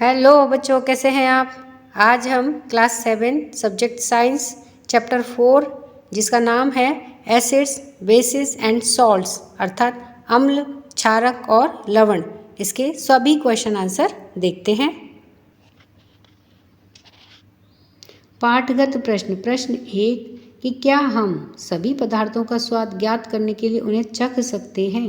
Hello बच्चों, कैसे हैं आप। आज हम क्लास 7 सब्जेक्ट साइंस चैप्टर 4 जिसका नाम है एसिड्स बेसिस एंड सॉल्ट्स अर्थात अम्ल, क्षारक और लवण, इसके सभी क्वेश्चन आंसर देखते हैं। पाठगत प्रश्न। प्रश्न 1 कि क्या हम सभी पदार्थों का स्वाद ज्ञात करने के लिए उन्हें चख सकते हैं।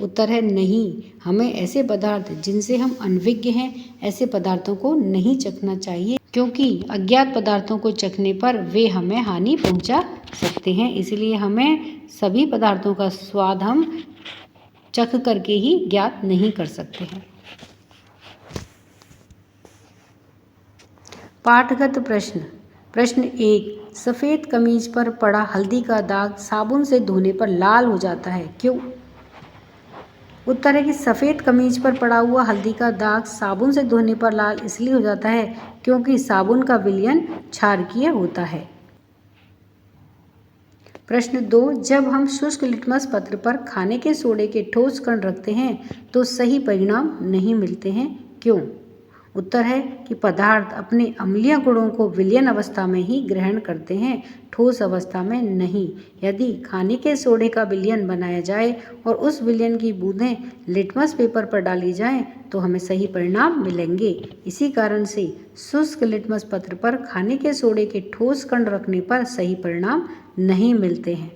उत्तर है नहीं। हमें ऐसे पदार्थ जिनसे हम अनभिज्ञ हैं ऐसे पदार्थों को नहीं चखना चाहिए, क्योंकि अज्ञात पदार्थों को चखने पर वे हमें हानि पहुंचा सकते हैं। इसलिए हमें सभी पदार्थों का स्वाद हम चख करके ही ज्ञात नहीं कर सकते हैं। पाठगत प्रश्न। प्रश्न 1 सफ़ेद कमीज पर पड़ा हल्दी का दाग साबुन से धोने पर लाल हो जाता है, क्यों। उत्तर है कि सफ़ेद कमीज पर पड़ा हुआ हल्दी का दाग साबुन से धोने पर लाल इसलिए हो जाता है क्योंकि साबुन का विलयन क्षारकीय होता है। प्रश्न 2 जब हम शुष्क लिटमस पत्र पर खाने के सोडे के ठोस कण रखते हैं तो सही परिणाम नहीं मिलते हैं, क्यों। उत्तर है कि पदार्थ अपने अम्लीय गुणों को विलयन अवस्था में ही ग्रहण करते हैं, ठोस अवस्था में नहीं। यदि खाने के सोडे का विलयन बनाया जाए और उस विलयन की बूंदें लिटमस पेपर पर डाली जाएं तो हमें सही परिणाम मिलेंगे। इसी कारण से शुष्क लिटमस पत्र पर खाने के सोडे के ठोस कण रखने पर सही परिणाम नहीं मिलते हैं।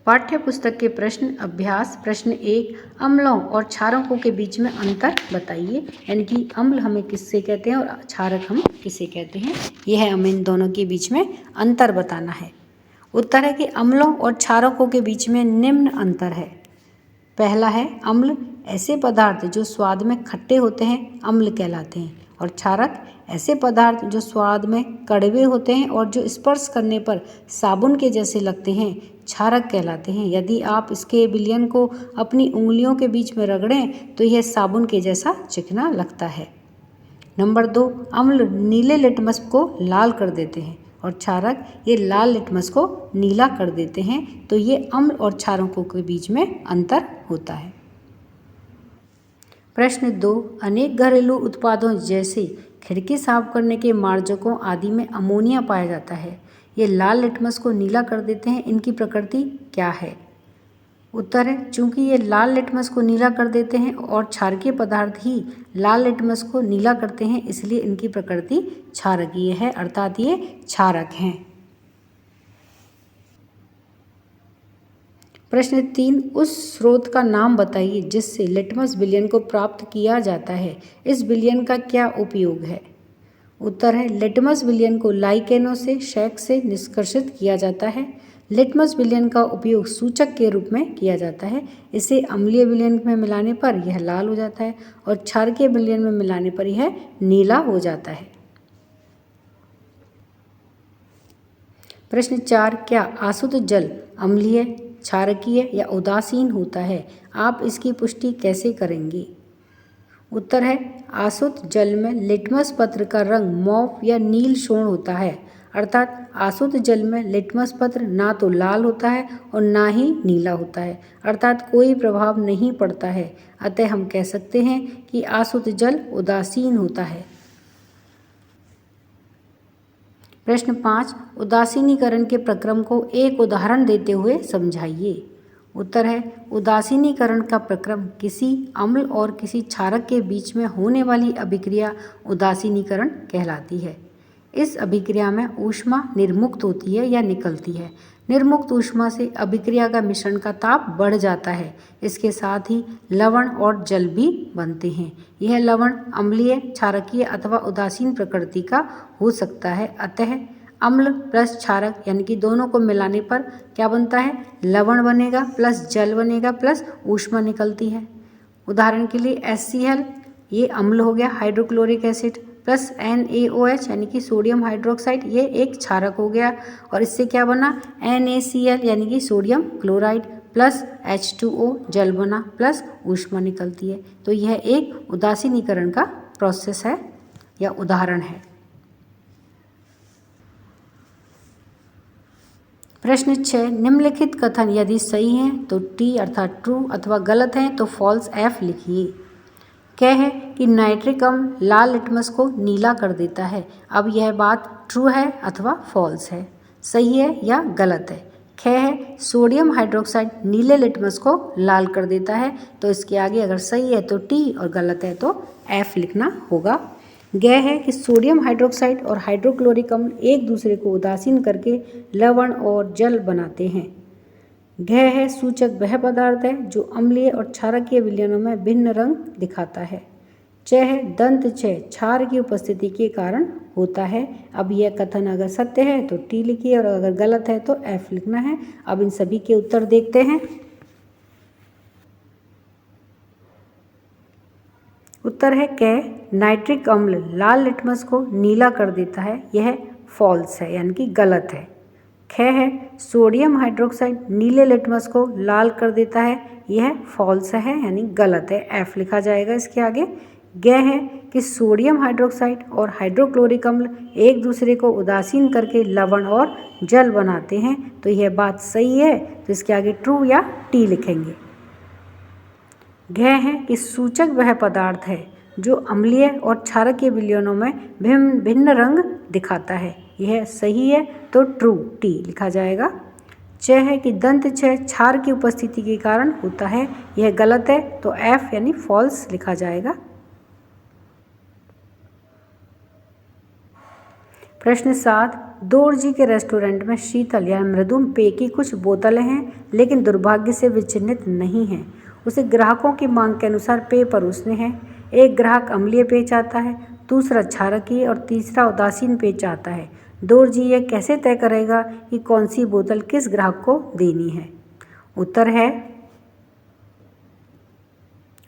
पाठ्य पुस्तक के प्रश्न अभ्यास। प्रश्न 1 अम्लों और क्षारकों के बीच में अंतर बताइए, यानी कि अम्ल हमें किससे कहते हैं और क्षारक हम किसे कहते हैं, यह है हमें इन दोनों के बीच में अंतर बताना है। उत्तर है कि अम्लों और क्षारकों के बीच में निम्न अंतर है। पहला है अम्ल ऐसे पदार्थ जो स्वाद में खट्टे होते हैं अम्ल कहलाते हैं, और क्षारक ऐसे पदार्थ जो स्वाद में कड़वे होते हैं और जो स्पर्श करने पर साबुन के जैसे लगते हैं क्षारक कहलाते हैं। यदि आप इसके विलयन को अपनी उंगलियों के बीच में रगड़ें तो यह साबुन के जैसा चिकना लगता है। नंबर 2 अम्ल नीले लिटमस को लाल कर देते हैं और क्षारक ये लाल लिटमस को नीला कर देते हैं, तो ये अम्ल और क्षारकों के बीच में अंतर होता है। प्रश्न 2 अनेक घरेलू उत्पादों जैसे खिड़की साफ करने के मार्जकों आदि में अमोनिया पाया जाता है। ये लाल लिटमस को नीला कर देते हैं, इनकी प्रकृति क्या है। उत्तर है चूंकि ये लाल लिटमस को नीला कर देते हैं और क्षारकीय पदार्थ ही लाल लिटमस को नीला करते हैं, इसलिए इनकी प्रकृति क्षारकीय है, अर्थात ये क्षारक हैं। प्रश्न 3 उस स्रोत का नाम बताइए जिससे लिटमस विलयन को प्राप्त किया जाता है। इस विलयन का क्या उपयोग है। उत्तर है लिटमस विलयन को लाइकेनों से शैक से निष्कर्षित किया जाता है। लिटमस विलयन का उपयोग सूचक के रूप में किया जाता है। इसे अम्लीय विलयन में मिलाने पर यह लाल हो जाता है और क्षारकीय विलयन में मिलाने पर यह नीला हो जाता है। प्रश्न 4 क्या आसुत जल अम्लीय, क्षारकीय या उदासीन होता है। आप इसकी पुष्टि कैसे करेंगे। उत्तर है आसुत जल में लिटमस पत्र का रंग मौव या नील शोण होता है, अर्थात आसुत जल में लिटमस पत्र ना तो लाल होता है और ना ही नीला होता है, अर्थात कोई प्रभाव नहीं पड़ता है। अतः हम कह सकते हैं कि आसुत जल उदासीन होता है। प्रश्न 5 उदासीनीकरण के प्रक्रम को एक उदाहरण देते हुए समझाइए। उत्तर है उदासीनीकरण का प्रक्रम किसी अम्ल और किसी क्षारक के बीच में होने वाली अभिक्रिया उदासीनीकरण कहलाती है। इस अभिक्रिया में ऊष्मा निर्मुक्त होती है या निकलती है। निर्मुक्त ऊष्मा से अभिक्रिया का मिश्रण का ताप बढ़ जाता है। इसके साथ ही लवण और जल भी बनते हैं। यह लवण अम्लीय, क्षारकीय अथवा उदासीन प्रकृति का हो सकता है। अतः अम्ल प्लस क्षारक यानी कि दोनों को मिलाने पर क्या बनता है, लवण बनेगा प्लस जल बनेगा प्लस ऊष्मा निकलती है। उदाहरण के लिए HCl ये अम्ल हो गया, हाइड्रोक्लोरिक एसिड प्लस NaOH यानी कि सोडियम हाइड्रोक्साइड ये एक क्षारक हो गया, और इससे क्या बना NaCl यानी कि सोडियम क्लोराइड प्लस H2O जल बना प्लस ऊष्मा निकलती है। तो यह एक उदासीनीकरण का प्रोसेस है या उदाहरण है। प्रश्न 6 निम्नलिखित कथन यदि सही हैं तो T अर्थात ट्रू अथवा गलत हैं तो फॉल्स F लिखिए। क्या है कि नाइट्रिक अम्ल लाल लिटमस को नीला कर देता है। अब यह बात ट्रू है अथवा फॉल्स है, सही है या गलत है। ख है सोडियम हाइड्रोक्साइड नीले लिटमस को लाल कर देता है, तो इसके आगे अगर सही है तो टी और गलत है तो एफ लिखना होगा। ग है कि सोडियम हाइड्रोक्साइड और हाइड्रोक्लोरिक अम्ल एक दूसरे को उदासीन करके लवण और जल बनाते हैं। घ है सूचक वह पदार्थ है जो अम्लीय और क्षारकीय विलयनों में भिन्न रंग दिखाता है। च है दंत छ क्षार की उपस्थिति के कारण होता है। अब यह कथन अगर सत्य है तो टी लिखिए और अगर गलत है तो एफ लिखना है। अब इन सभी के उत्तर देखते हैं। उत्तर है क नाइट्रिक अम्ल लाल लिटमस को नीला कर देता है, यह फॉल्स है यानी कि गलत है। ख है सोडियम हाइड्रोक्साइड नीले लिटमस को लाल कर देता है, यह फॉल्स है यानी गलत है, एफ लिखा जाएगा इसके आगे। ग है कि सोडियम हाइड्रोक्साइड और हाइड्रोक्लोरिक अम्ल एक दूसरे को उदासीन करके लवण और जल बनाते हैं, तो यह बात सही है, तो इसके आगे ट्रू या टी लिखेंगे। घ है कि सूचक वह पदार्थ है जो अम्लीय और क्षारकीय विलयनों में भिन्न रंग दिखाता है, यह सही है तो ट्रू टी लिखा जाएगा। च है कि दंत छ क्षार की उपस्थिति के कारण होता है, यह गलत है तो एफ यानी फॉल्स लिखा जाएगा। प्रश्न 7 दोरजी के रेस्टोरेंट में शीतल या मृदु पेय की कुछ बोतलें हैं, लेकिन दुर्भाग्य से वे चिन्हित नहीं हैं। उसे ग्राहकों की मांग के अनुसार पेय परोसने हैं। एक ग्राहक अम्लीय पेय चाहता है, दूसरा क्षारकीय और तीसरा उदासीन पेय चाहता है। दोरजी यह कैसे तय करेगा कि कौन सी बोतल किस ग्राहक को देनी है?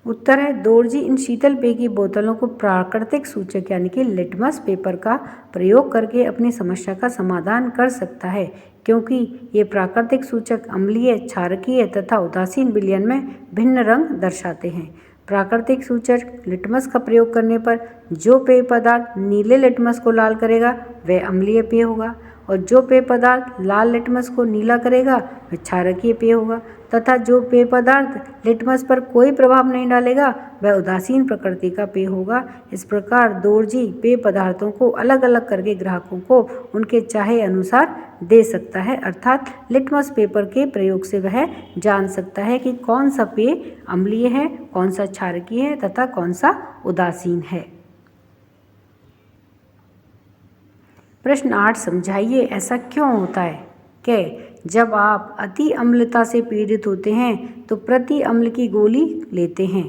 उत्तर है दोरजी इन शीतल पेय की बोतलों को प्राकृतिक सूचक यानी कि लिटमस पेपर का प्रयोग करके अपनी समस्या का समाधान कर सकता है, क्योंकि ये प्राकृतिक सूचक अम्लीय, क्षारकीय तथा उदासीन विलयन में भिन्न रंग दर्शाते हैं। प्राकृतिक सूचक लिटमस का प्रयोग करने पर जो पेय पदार्थ नीले लिटमस को लाल करेगा वह अम्लीय पेय होगा, और जो पेय पदार्थ लाल लिटमस को नीला करेगा वह क्षारकीय पेय होगा, तथा जो पेय पदार्थ लिटमस पर कोई प्रभाव नहीं डालेगा वह उदासीन प्रकृति का पेय होगा। इस प्रकार दोरजी पेय पदार्थों को अलग अलग करके ग्राहकों को उनके चाहे अनुसार दे सकता है, अर्थात लिटमस पेपर के प्रयोग से वह जान सकता है कि कौन सा पेय अम्लीय है, कौन सा क्षारकीय है तथा कौन सा उदासीन है। प्रश्न 8 समझाइए ऐसा क्यों होता है? क जब आप अति अम्लता से पीड़ित होते हैं तो प्रति अम्ल की गोली लेते हैं।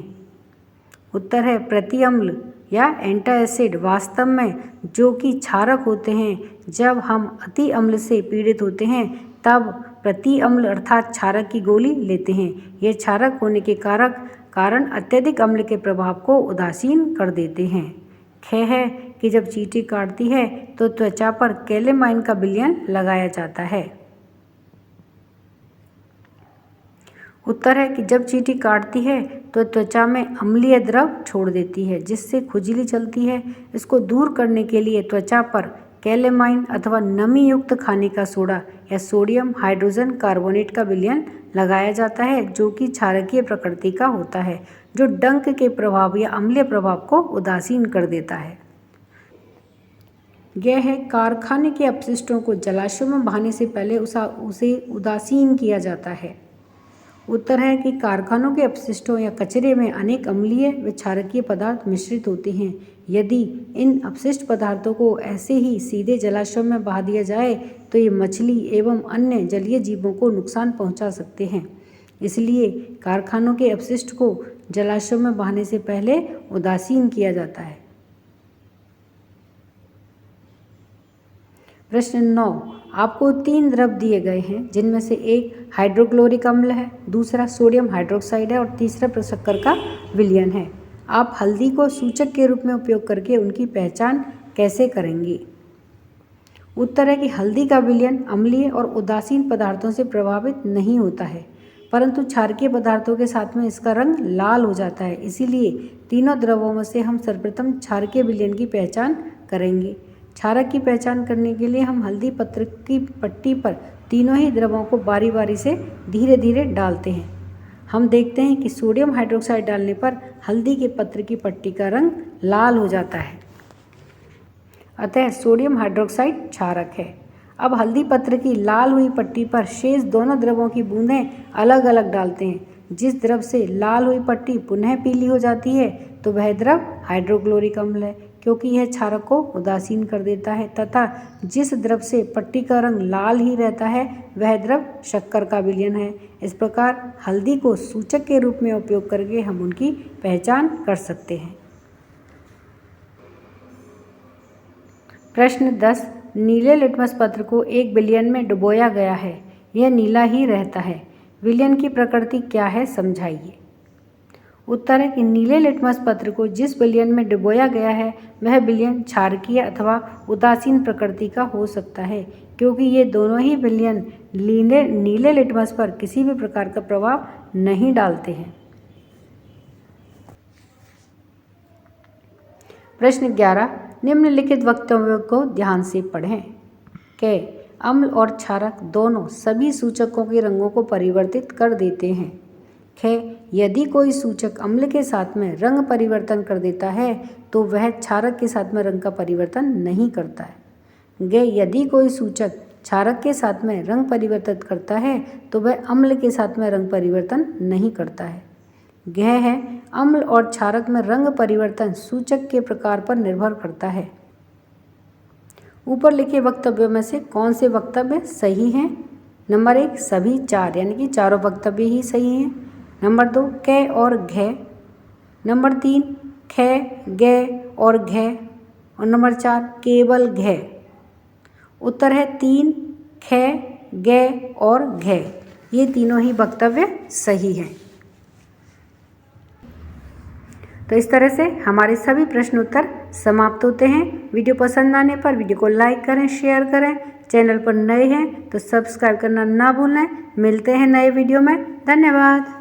उत्तर है प्रति अम्ल या एंटासिड वास्तव में जो कि क्षारक होते हैं। जब हम अति अम्ल से पीड़ित होते हैं तब प्रति अम्ल अर्थात क्षारक की गोली लेते हैं। ये क्षारक होने के कारण अत्यधिक अम्ल के प्रभाव को उदासीन कर देते हैं। ख है कि जब चींटी काटती है तो त्वचा पर कैलेमाइन का विलयन लगाया जाता है। उत्तर है कि जब चींटी काटती है तो त्वचा में अम्लीय द्रव छोड़ देती है, जिससे खुजली चलती है। इसको दूर करने के लिए त्वचा पर कैलेमाइन अथवा नमी युक्त खाने का सोडा या सोडियम हाइड्रोजन कार्बोनेट का विलयन लगाया जाता है, जो कि क्षारकीय प्रकृति का होता है, जो डंक के प्रभाव या अम्लीय प्रभाव को उदासीन कर देता है। यह है कारखाने के अपशिष्टों को जलाशयों में बहाने से पहले उसे उदासीन किया जाता है। उत्तर है कि कारखानों के अपशिष्टों या कचरे में अनेक अम्लीय व क्षारकीय पदार्थ मिश्रित होते हैं। यदि इन अपशिष्ट पदार्थों को ऐसे ही सीधे जलाशयों में बहा दिया जाए तो ये मछली एवं अन्य जलीय जीवों को नुकसान पहुंचा सकते हैं। इसलिए कारखानों के अपशिष्ट को जलाशयों में बहाने से पहले उदासीन किया जाता है। प्रश्न 9 आपको 3 द्रव दिए गए हैं, जिनमें से एक हाइड्रोक्लोरिक अम्ल है, दूसरा सोडियम हाइड्रोक्साइड है और तीसरा शक्कर का विलयन है। आप हल्दी को सूचक के रूप में उपयोग करके उनकी पहचान कैसे करेंगे? उत्तर है कि हल्दी का विलयन अम्लीय और उदासीन पदार्थों से प्रभावित नहीं होता है, परंतु क्षारकीय पदार्थों के साथ में इसका रंग लाल हो जाता है। इसीलिए तीनों द्रवों में से हम सर्वप्रथम क्षारकीय विलयन की पहचान करेंगे। क्षारक की पहचान करने के लिए हम हल्दी पत्र की पट्टी पर तीनों ही द्रवों को बारी बारी से धीरे धीरे डालते हैं। हम देखते हैं कि सोडियम हाइड्रोक्साइड डालने पर हल्दी के पत्र की पट्टी का रंग लाल हो जाता है। अतः सोडियम हाइड्रोक्साइड क्षारक है। अब हल्दी पत्र की लाल हुई पट्टी पर शेष दोनों द्रवों की बूंदें अलग अलग डालते हैं। जिस द्रव से लाल हुई पट्टी पुनः पीली हो जाती है तो वह द्रव हाइड्रोक्लोरिक अम्ल है, क्योंकि यह क्षारक को उदासीन कर देता है, तथा जिस द्रव से पट्टी का रंग लाल ही रहता है वह द्रव शक्कर का विलयन है। इस प्रकार हल्दी को सूचक के रूप में उपयोग करके हम उनकी पहचान कर सकते हैं। प्रश्न 10। नीले लिटमस पत्र को एक विलयन में डुबोया गया है, यह नीला ही रहता है, विलयन की प्रकृति क्या है समझाइए। उत्तर है कि नीले लिटमस पत्र को जिस विलयन में डुबोया गया है वह विलयन क्षारकीय अथवा उदासीन प्रकृति का हो सकता है, क्योंकि ये दोनों ही विलयन नीले लिटमस पर किसी भी प्रकार का प्रभाव नहीं डालते हैं। प्रश्न 11। निम्नलिखित वक्तव्यों को ध्यान से पढ़ें। क अम्ल और क्षारक दोनों सभी सूचकों के रंगों को परिवर्तित कर देते हैं। ख यदि कोई सूचक अम्ल के साथ में रंग परिवर्तन कर देता है तो वह क्षारक के साथ में रंग का परिवर्तन नहीं करता है। ग यदि कोई सूचक क्षारक के साथ में रंग परिवर्तित करता है तो वह अम्ल के साथ में रंग परिवर्तन नहीं करता है। घ है अम्ल और क्षारक में रंग परिवर्तन सूचक के प्रकार पर निर्भर करता है। ऊपर लिखे वक्तव्यों में से कौन से वक्तव्य सही हैं? नंबर 1 सभी 4 यानी कि चारों वक्तव्य ही सही हैं। नंबर 2 क और घ। नंबर 3 ख ग और घ। और नंबर 4 केवल घ। उत्तर है 3 ख ग और घ। ये तीनों ही वक्तव्य सही हैं। तो इस तरह से हमारे सभी प्रश्न उत्तर समाप्त होते हैं। वीडियो पसंद आने पर वीडियो को लाइक करें, शेयर करें। चैनल पर नए हैं तो सब्सक्राइब करना ना भूलें। मिलते हैं नए वीडियो में। धन्यवाद।